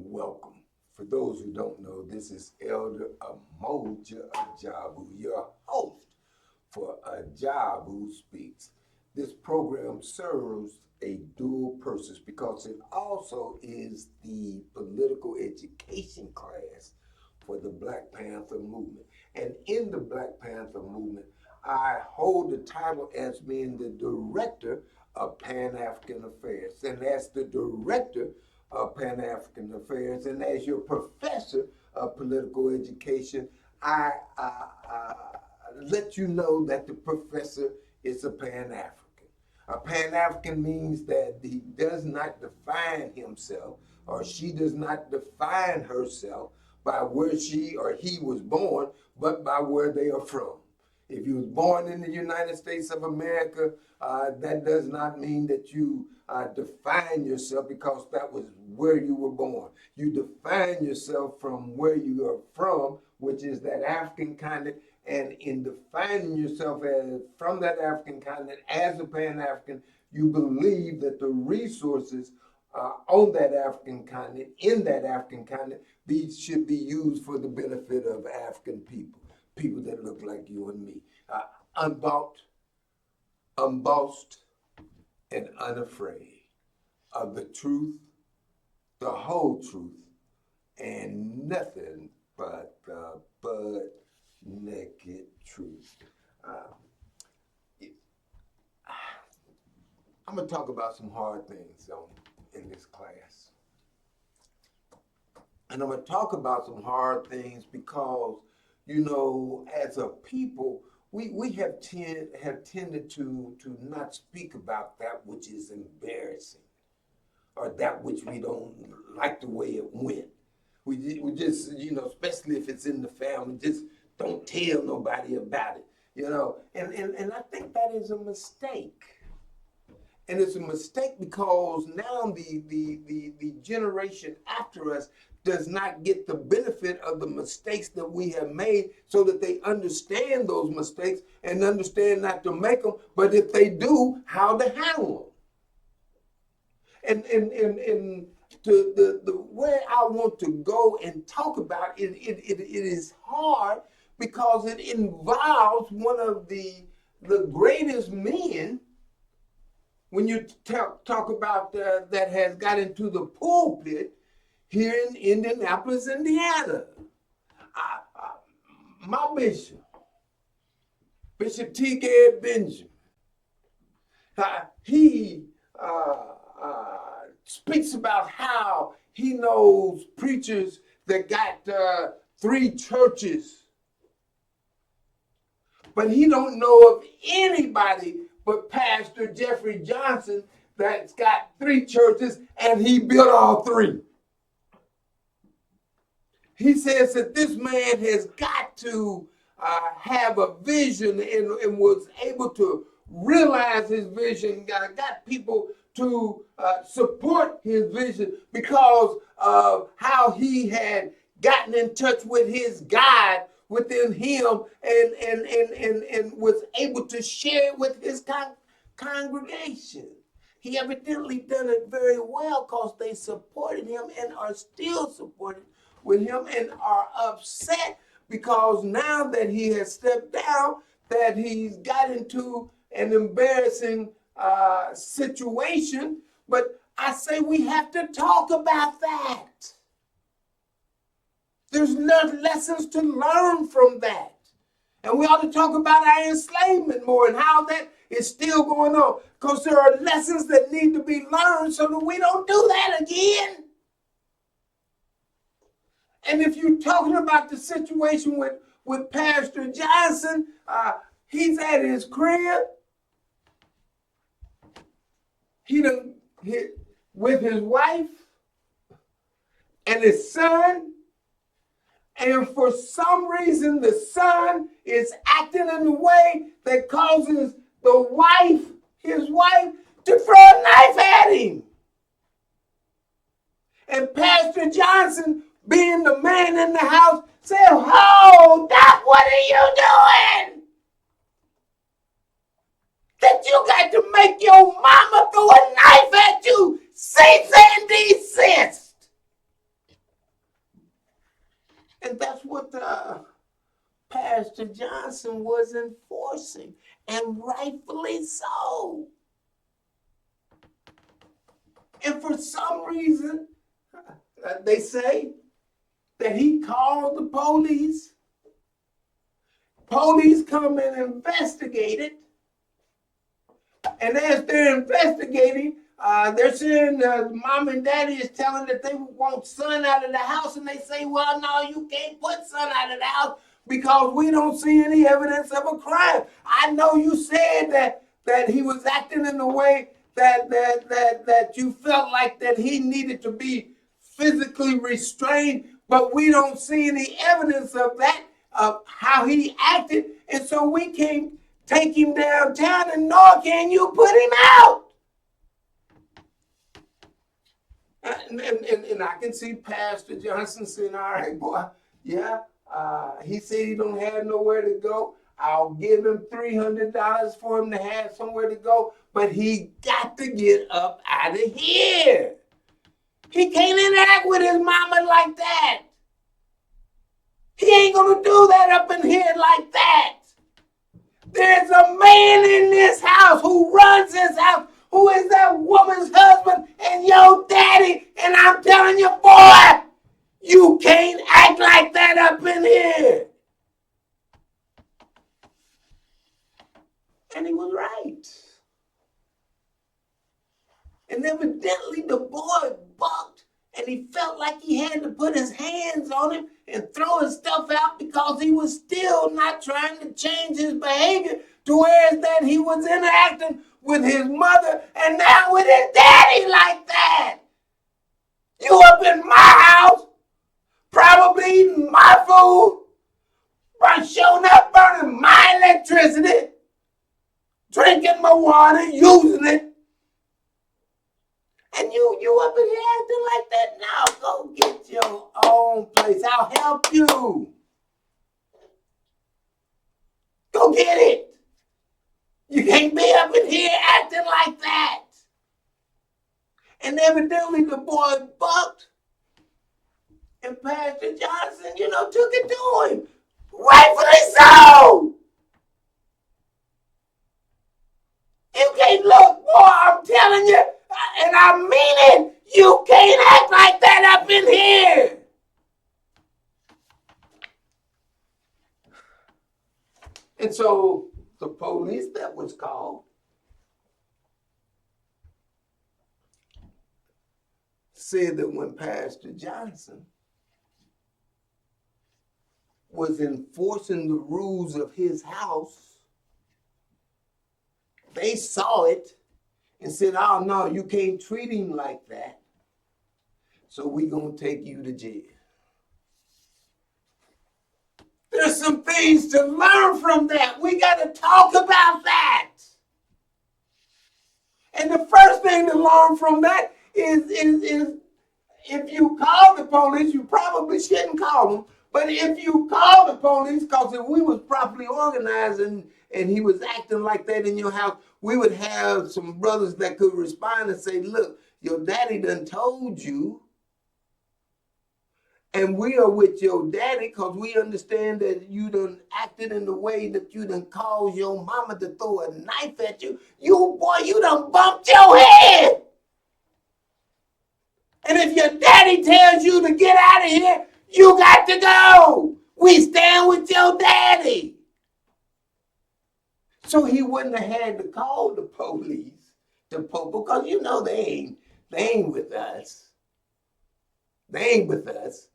welcome. For those who don't know, this is Elder Amoja Ajabu, your host for Ajabu Speaks. This program serves a dual purpose because it also is the political education class for the Black Panther movement. And in the Black Panther movement, I hold the title as being the director of Pan-African Affairs. And as the director of Pan-African Affairs and as your professor of political education, I let you know that the professor is a Pan-African. A Pan-African means that he does not define himself or she does not define herself by where she or he was born, but by where they are from. If you was born in the United States of America, that does not mean that you define yourself because that was where you were born. You define yourself from where you are from, which is that African continent. And in defining yourself as from that African continent as a Pan-African, you believe that the resources on that African continent, in that African continent, these should be used for the benefit of African people, people that look like you and me, unbought, unbossed, and unafraid of the truth, the whole truth, and nothing but the butt naked truth. I'm going to talk about some hard things in this class. And I'm going to talk about some hard things because, you know, as a people, we have tended to not speak about that which is embarrassing or that which we don't like the way it went. We just, you know, especially if it's in the family, just don't tell nobody about it, you know. And I think that is a mistake. And it's a mistake because now the generation after us does not get the benefit of the mistakes that we have made so that they understand those mistakes and understand not to make them, but if they do, how to handle them. And to the way I want to go and talk about it, it is hard because it involves one of the greatest men when you talk about that has got into the pulpit here in Indianapolis, Indiana. My bishop, Bishop T. Gad Benjamin, he speaks about how he knows preachers that got 3 churches, but he don't know of anybody but Pastor Jeffrey Johnson that's got 3 churches and he built all 3. He says that this man has got to have a vision and was able to realize his vision, got people to support his vision because of how he had gotten in touch with his God within him and was able to share it with his congregation. He evidently done it very well because they supported him and are still supported with him and are upset because now that he has stepped down, that he's got into an embarrassing situation. But I say we have to talk about that. There's enough lessons to learn from that. And we ought to talk about our enslavement more and how that is still going on. Because there are lessons that need to be learned so that we don't do that again. And if you're talking about the situation with Pastor Johnson, he's at his crib. He with his wife and his son. And for some reason, the son is acting in a way that causes his wife, to throw a knife at him. And Pastor Johnson, being the man in the house, said, "Hold up, what are you doing? That you got to make your mama throw a knife at you? Cease and desist." And that's what Pastor Johnson was enforcing, and rightfully so. And for some reason, they say that he called the police. Police come and investigate it. And as they're investigating, they're saying mom and daddy is telling that they want son out of the house. And they say, well, no, you can't put son out of the house because we don't see any evidence of a crime. I know you said that he was acting in a way that you felt like that he needed to be physically restrained, but we don't see any evidence of that, of how he acted. And so we can't take him downtown, and nor can you put him out. And I can see Pastor Johnson saying, all right, boy, yeah, he said he don't have nowhere to go. I'll give him $300 for him to have somewhere to go, but he got to get up out of here. He can't interact with his mama like that. He ain't gonna do that up in here like that. There's a man in this house who runs this house, who is that woman's husband and your daddy. And I'm telling you, boy, you can't act like that up in here. And he was right. And evidently the boy bucked, and he felt like he had to put his hands on him and throw his stuff out because he was still not trying to change his behavior to where that he was interacting with his mother and now with his daddy like that. You up in my house, probably eating my food, by showing up burning my electricity, drinking my water, using it. And you up in here acting like that? Now go get your own place. I'll help you. Go get it. You can't be up in here acting like that. And evidently the boy bucked. And Pastor Johnson, took it to him. Rightfully so. You can't look, boy, I'm telling you, and I mean it, you can't act like that up in here. And so the police that was called said that when Pastor Johnson was enforcing the rules of his house, they saw it and said, oh, no, you can't treat him like that. So we're going to take you to jail. There's some things to learn from that. We got to talk about that. And the first thing to learn from that is if you call the police, you probably shouldn't call them. But if you call the police, because if we was properly organized and he was acting like that in your house, we would have some brothers that could respond and say, look, your daddy done told you, and we are with your daddy because we understand that you done acted in the way that you done caused your mama to throw a knife at you. You done bumped your head. And if your daddy tells you to get out of here, you got to go. We stand with your daddy. So he wouldn't have had to call the police because they ain't with us. They ain't with us.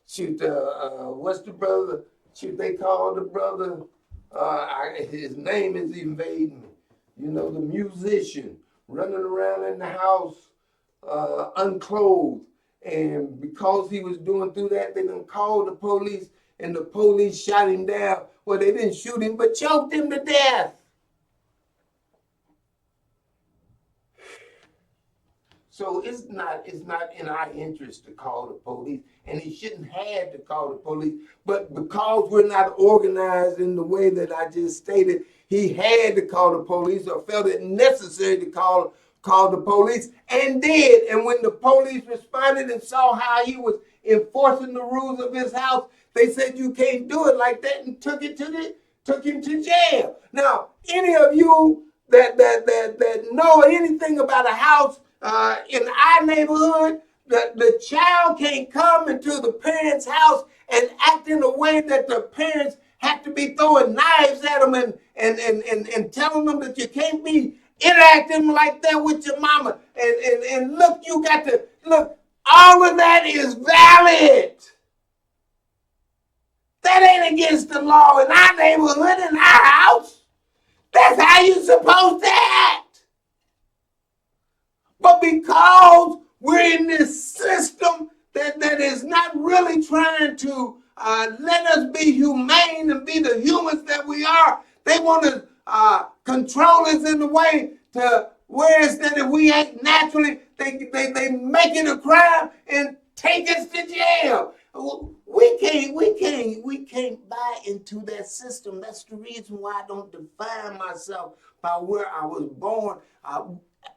Shoot, what's the brother? Shoot, they called the brother. His name is evading me. The musician running around in the house unclothed. And because he was doing through that, they done called the police, and the police shot him down. Well, they didn't shoot him, but choked him to death. So it's not in our interest to call the police, and he shouldn't have to call the police. But because we're not organized in the way that I just stated, he had to call the police or felt it necessary to call the police, and did. And when the police responded and saw how he was enforcing the rules of his house, They said you can't do it like that and took him to jail. Now, any of you that know anything about a house in our neighborhood, the child can't come into the parents' house and act in a way that the parents have to be throwing knives at them and telling them that you can't be interacting like that with your mama. And look, you got to look, all of that is valid. That ain't against the law in our neighborhood, in our house. That's how you're supposed to act. But because we're in this system that is not really trying to let us be humane and be the humans that we are, they want to control us in the way to where it's that if we ain't naturally, they make it a crime and take us to jail. We can't buy into that system. That's the reason why I don't define myself by where I was born.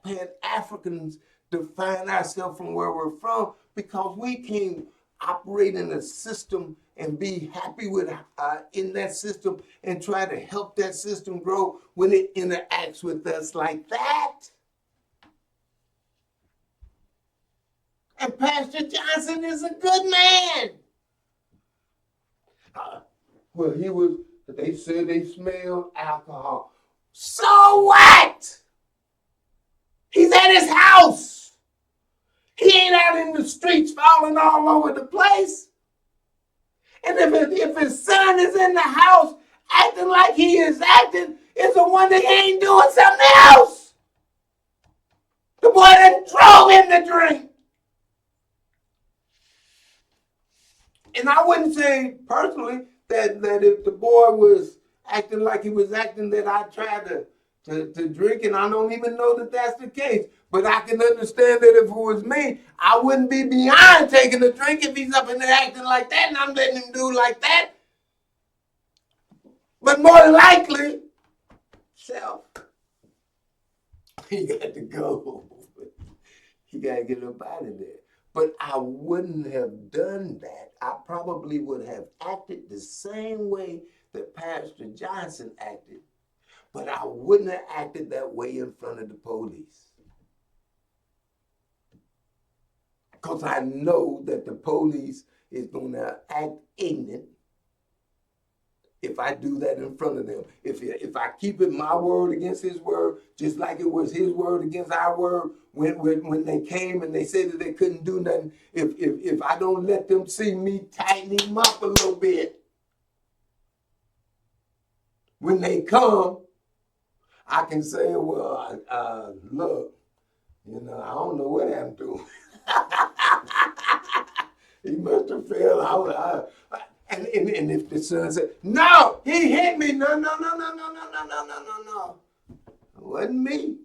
Pan-Africans define ourselves from where we're from because we can't operate in a system and be happy with in that system and try to help that system grow when it interacts with us like that. And Pastor Johnson is a good man. Well, they said they smelled alcohol. So what? He's at his house. He ain't out in the streets falling all over the place. And if his son is in the house acting like he is acting, it's a wonder he ain't doing something else. The boy that drove him to drink. And I wouldn't say personally that if the boy was acting like he was acting that I tried to drink, and I don't even know that that's the case. But I can understand that if it was me, I wouldn't be beyond taking a drink if he's up in there acting like that and I'm letting him do like that. But more than likely, self, he got to go. He got to get up out of there. But I wouldn't have done that. I probably would have acted the same way that Pastor Johnson acted, but I wouldn't have acted that way in front of the police. Because I know that the police is going to act ignorant if I do that in front of them. If I keep it my word against his word, just like it was his word against our word when they came and they said that they couldn't do nothing, if I don't let them see me tighten him up a little bit, when they come, I can say, well, look, I don't know what happened to him. He must have fell out. And if the son said, no, he hit me. No. It wasn't me.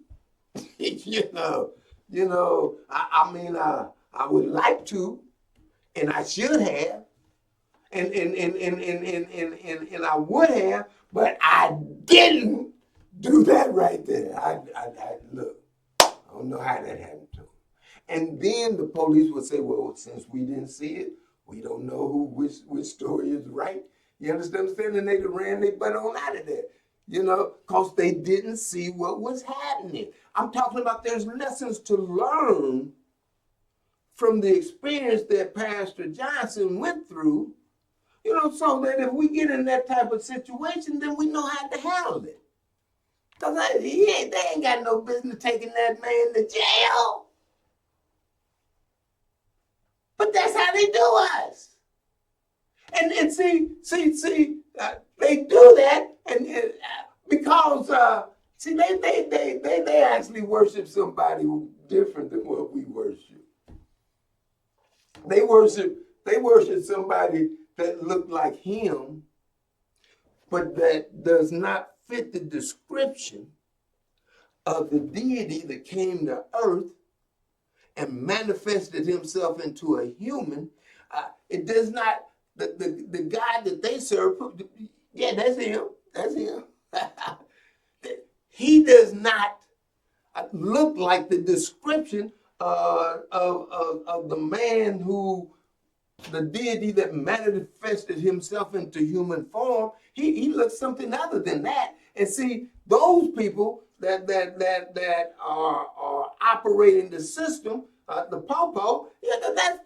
I would like to, and I should have, and I would have, but I didn't do that right there. Look, I don't know how that happened to him. And then the police would say, well, since we didn't see it, we don't know which story is right. You understand what I'm saying? And they ran their butt on out of there, because they didn't see what was happening. I'm talking about there's lessons to learn from the experience that Pastor Johnson went through, so that if we get in that type of situation, then we know how to handle it. Because they ain't got no business taking that man to jail. But that's how they do us. And see, they do that, and because they actually worship somebody different than what we worship. They worship somebody that looked like him, but that does not fit the description of the deity that came to earth and manifested himself into a human. It does not, the God that they serve, yeah, that's him. He does not look like the description of the man who the deity that manifested himself into human form, he looks something other than that. And see, those people that are operating the system, the popo, yeah,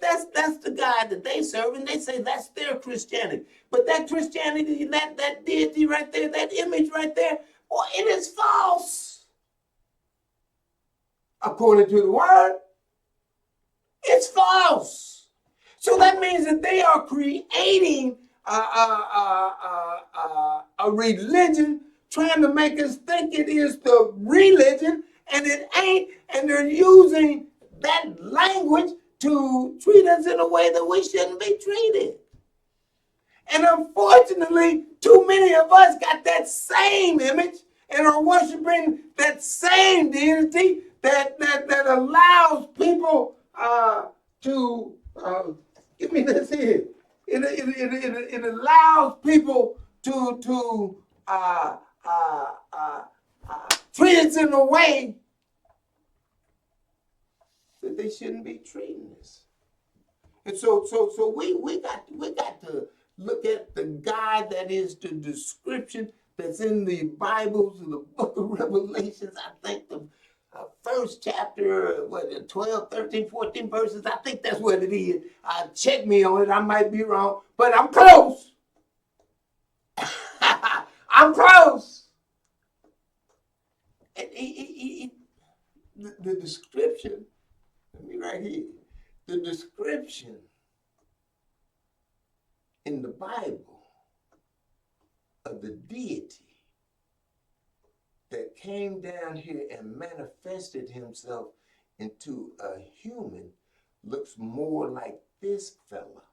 that's the God that they serve, and they say that's their Christianity. But that Christianity, that deity right there, that image right there, well, it is false. According to the word, it's false. So that means that they are creating a religion, trying to make us think it is the religion, and it ain't. And they're using that language to treat us in a way that we shouldn't be treated. And unfortunately, too many of us got that same image and are worshiping that same deity that allows people to give me this here. It allows people to treat us in a way that they shouldn't be treating us. And so we got to look at the God that is the description that's in the Bibles, in the book of Revelations. I think the first chapter, 12, 13, 14 verses, I think that's what it is. Check me on it, I might be wrong, but I'm close. I'm close. And the description, let me right here, the description in the Bible of the deity that came down here and manifested himself into a human looks more like this fella,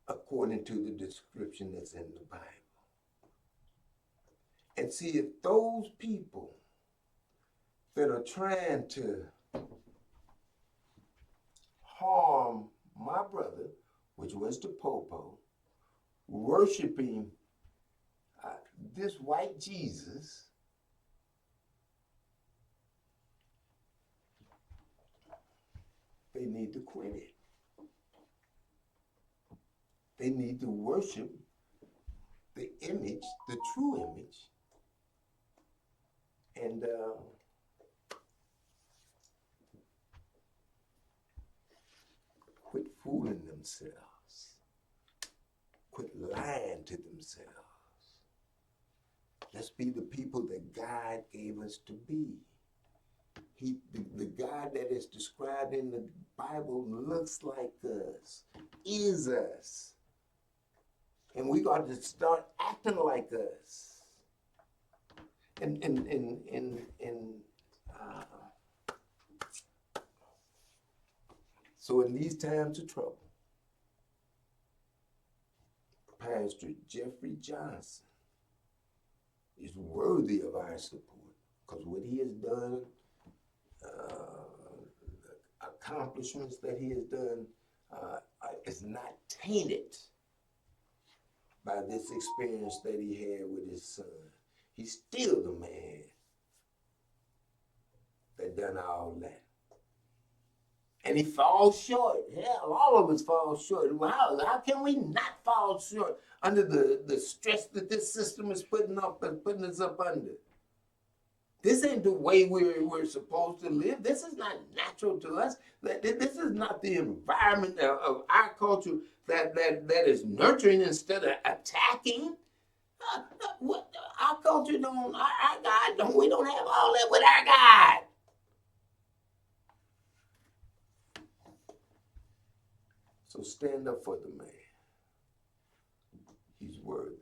according to the description that's in the Bible. And see, if those people that are trying to harm my brother, which was the Popo, worshiping this white Jesus, they need to quit it. They need to worship the image, the true image, and quit fooling themselves, quit lying to themselves. Let's be the people that God gave us to be. The God that is described in the Bible looks like us, is us. And we got to start acting like us. So in these times of trouble, Pastor Jeffrey Johnson is worthy of our support, because what he has done, accomplishments that he has done, is not tainted by this experience that he had with his son. He's still the man that done all that. And he falls short. Hell, all of us fall short. How can we not fall short under the stress that this system is putting us up under? This ain't the way we're supposed to live. This is not natural to us. This is not the environment of our culture that is nurturing instead of attacking. Our culture don't, our God, we don't have all that with our God. So stand up for the man. He's worthy.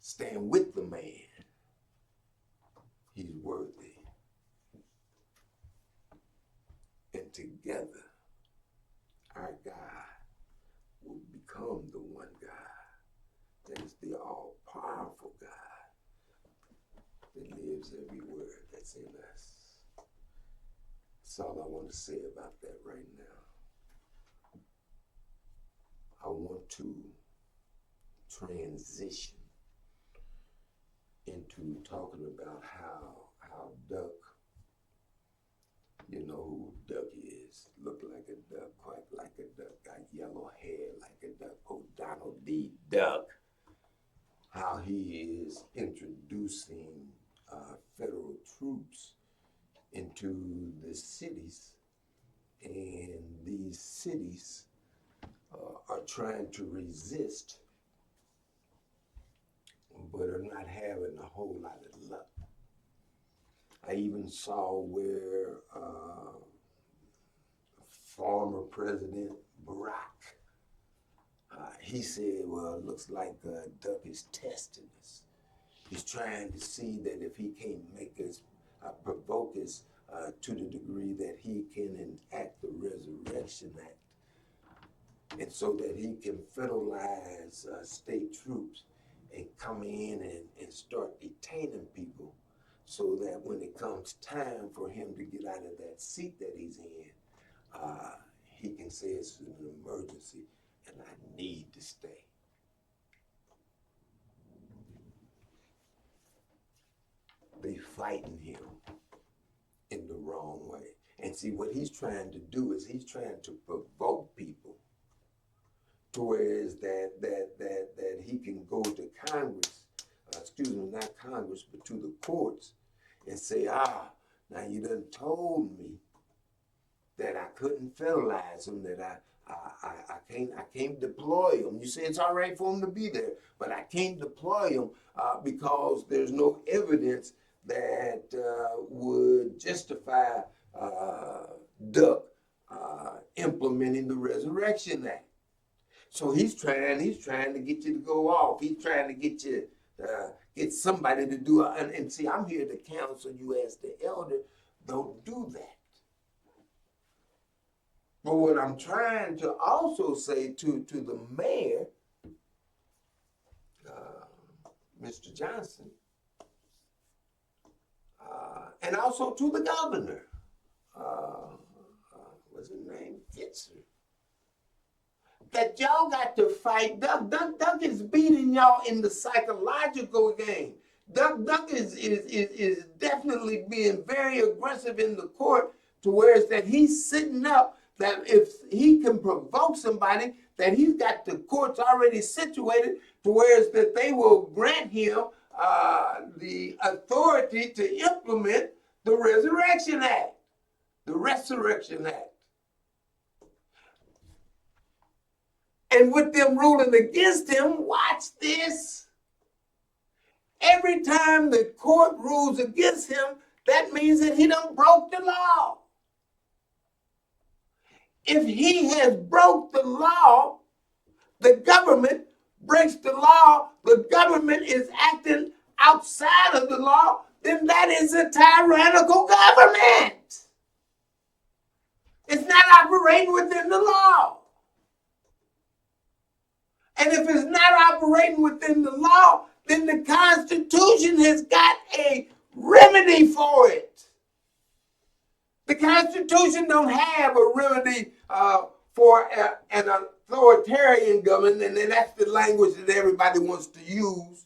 Stand with the man. He's worthy. And together, our God will become the one God that is the all-powerful God that lives every word that's in us. That's all I want to say about that right now. I want to transition into talking about how Duck, you know who Duck is. eyes, look like a duck, quack like a duck, got yellow hair like a duck. Oh, Donald D. Duck. How he is introducing federal troops into the cities, and these cities are trying to resist, but are not having a whole lot of luck. I even saw where former President Barack, he said, well, it looks like Duck is testing us. He's trying to see that if he can't make us, provoke us to the degree that he can enact the Resurrection Act, and so that he can federalize state troops and come in and start detaining people, so that when it comes time for him to get out of that seat that he's in, he can say it's an emergency and I need to stay. They fighting him in the wrong way. And see, what he's trying to do is he's trying to provoke people to where is that he can go to Congress, not Congress, but to the courts and say, now you done told me that I couldn't federalize them, that I can't deploy them. You say it's all right for them to be there, but I can't deploy them because there's no evidence that would justify Duck implementing the Resurrection Act. So he's trying to get you to go off. He's trying to get you get somebody to do it. And see, I'm here to counsel you as the elder. Don't do that. But what I'm trying to also say to the mayor, Mr. Johnson, and also to the governor, what's his name? Fitzer, that y'all got to fight Duck. Duck is beating y'all in the psychological game. Duck is definitely being very aggressive in the court, to where it's that he's sitting up, that if he can provoke somebody, that he's got the courts already situated to where it's that they will grant him the authority to implement the Resurrection Act. The Resurrection Act. And with them ruling against him, watch this. Every time the court rules against him, that means that he done broke the law. If he has broke the law, the government breaks the law, the government is acting outside of the law, then that is a tyrannical government. It's not operating within the law. And if it's not operating within the law, then the Constitution has got a remedy for it. The Constitution don't have a remedy for an authoritarian government, and then that's the language that everybody wants to use.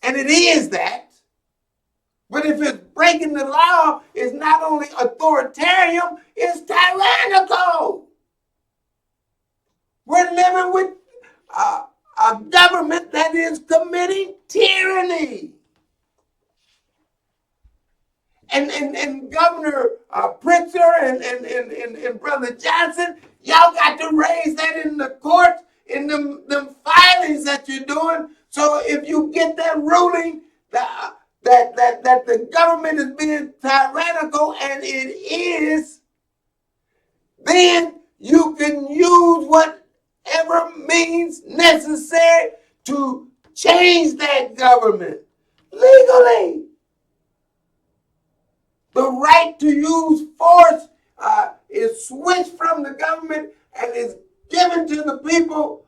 And it is that. But if it's breaking the law, it's not only authoritarian, it's tyrannical. We're living with a government that is committing tyranny. And Governor Pritzker and Brother Johnson, y'all got to raise that in the court, in them filings that you're doing. So if you get that ruling that the government is being tyrannical, and it is, then you can use whatever means necessary to change that government legally. The right to use force is switched from the government and is given to the people,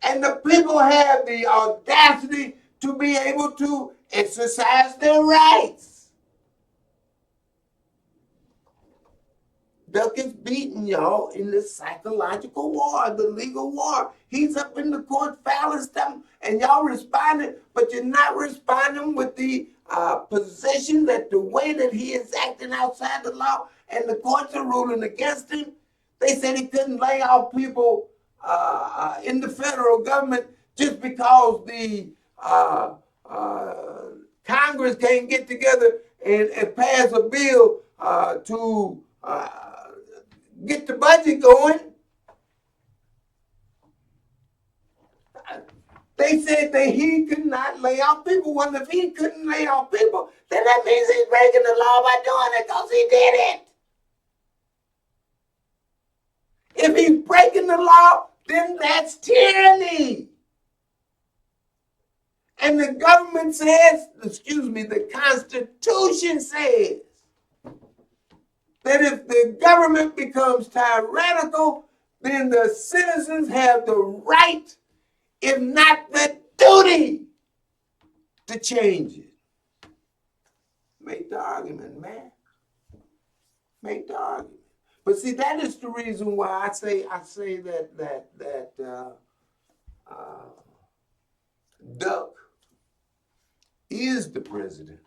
and the people have the audacity to be able to exercise their rights. Duck is beating y'all in the psychological war, the legal war. He's up in the court filing stuff, and y'all responding, but you're not responding with the position that the way that he is acting outside the law and the courts are ruling against him. They said he couldn't lay off people in the federal government just because the Congress can't get together and pass a bill to get the budget going. They said that he could not lay off people. Well, if he couldn't lay off people, then that means he's breaking the law by doing it because he did it. If he's breaking the law, then that's tyranny. And the government says, the Constitution says that if the government becomes tyrannical, then the citizens have the right, if not the duty, to change it. Make the argument, man. Make the argument. But see, that is the reason why I say that Duck is the president,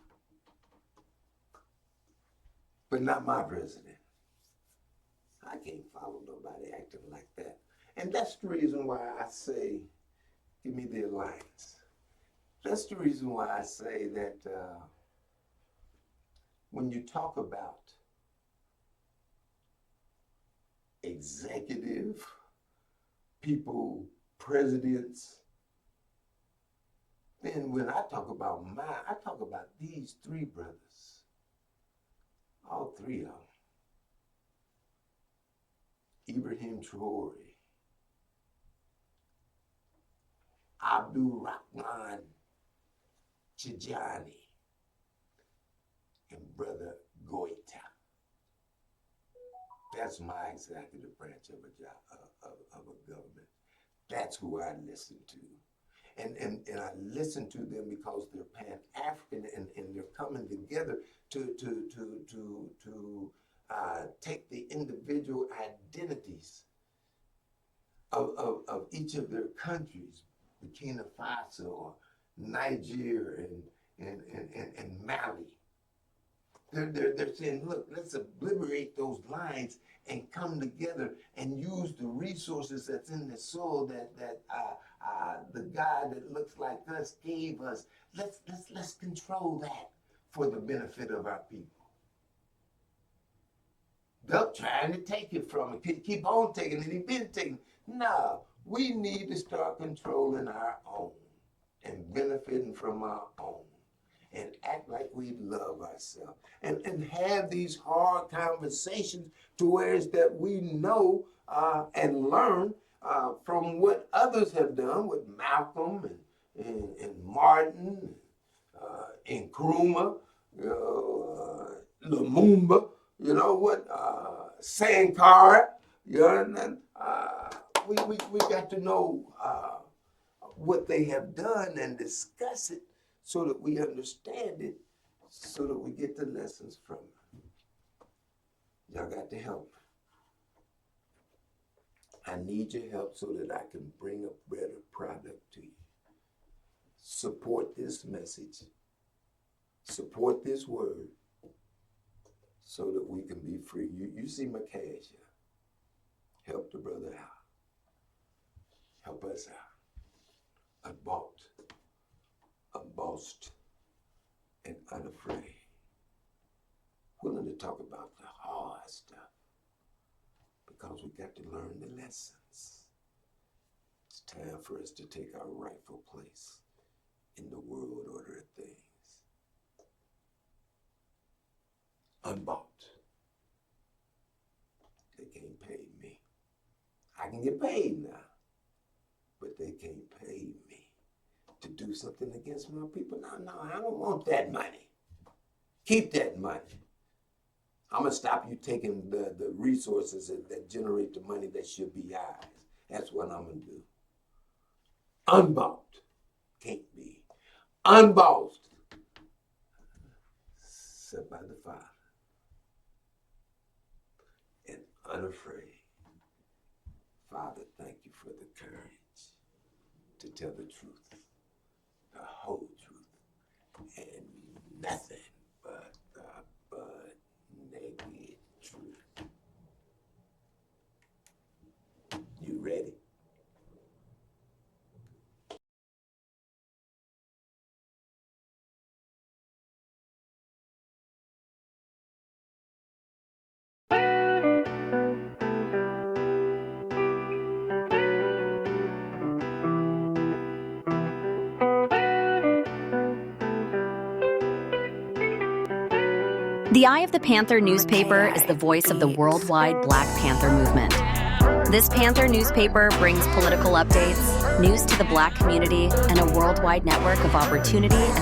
but not my president. I can't follow nobody acting like that. And that's the reason why I say, give me the alliance. That's the reason why I say that when you talk about executive people, presidents, then when I talk about I talk about these three brothers, all three of them. Ibrahim Traore, Abdul Rahman Tijani, and Brother Goita. That's my executive branch of a government. That's who I listen to. And I listen to them because they're Pan-African and they're coming together to take the individual identities of each of their countries, Burkina Faso, or Niger, and Mali. They're saying, look, let's obliterate those lines and come together and use the resources that's in the soil that the God that looks like us gave us. Let's control that for the benefit of our people. They're trying to take it from it, keep on taking it. He's been taking it. No, we need to start controlling our own and benefiting from our own, and act like we love ourselves, and have these hard conversations to where it's that we know and learn from what others have done with Malcolm and Martin and Nkrumah, Lumumba, you know what, Sankara, you know, and we got to know what they have done and discuss it so that we understand it, so that we get the lessons from it. Y'all got to help. I need your help so that I can bring a better product to you. Support this message. Support this word so that we can be free. You see my cash here. Help the brother out. Help us out. Unbossed, and unafraid. Willing to talk about the hard stuff because we got to learn the lessons. It's time for us to take our rightful place in the world order of things. Unbought. They can't pay me. I can get paid now, but they can't pay me to do something against my people. No, I don't want that money. Keep that money. I'm going to stop you taking the resources that generate the money that should be ours. That's what I'm going to do. Unbought. Can't be. Unbossed. Set by the Father. And unafraid. Father, thank you for the courage to tell the truth, the whole truth, and nothing but the naked truth. You ready? The Eye of the Panther newspaper is the voice of the worldwide Black Panther movement. This Panther newspaper brings political updates, news to the Black community, and a worldwide network of opportunity and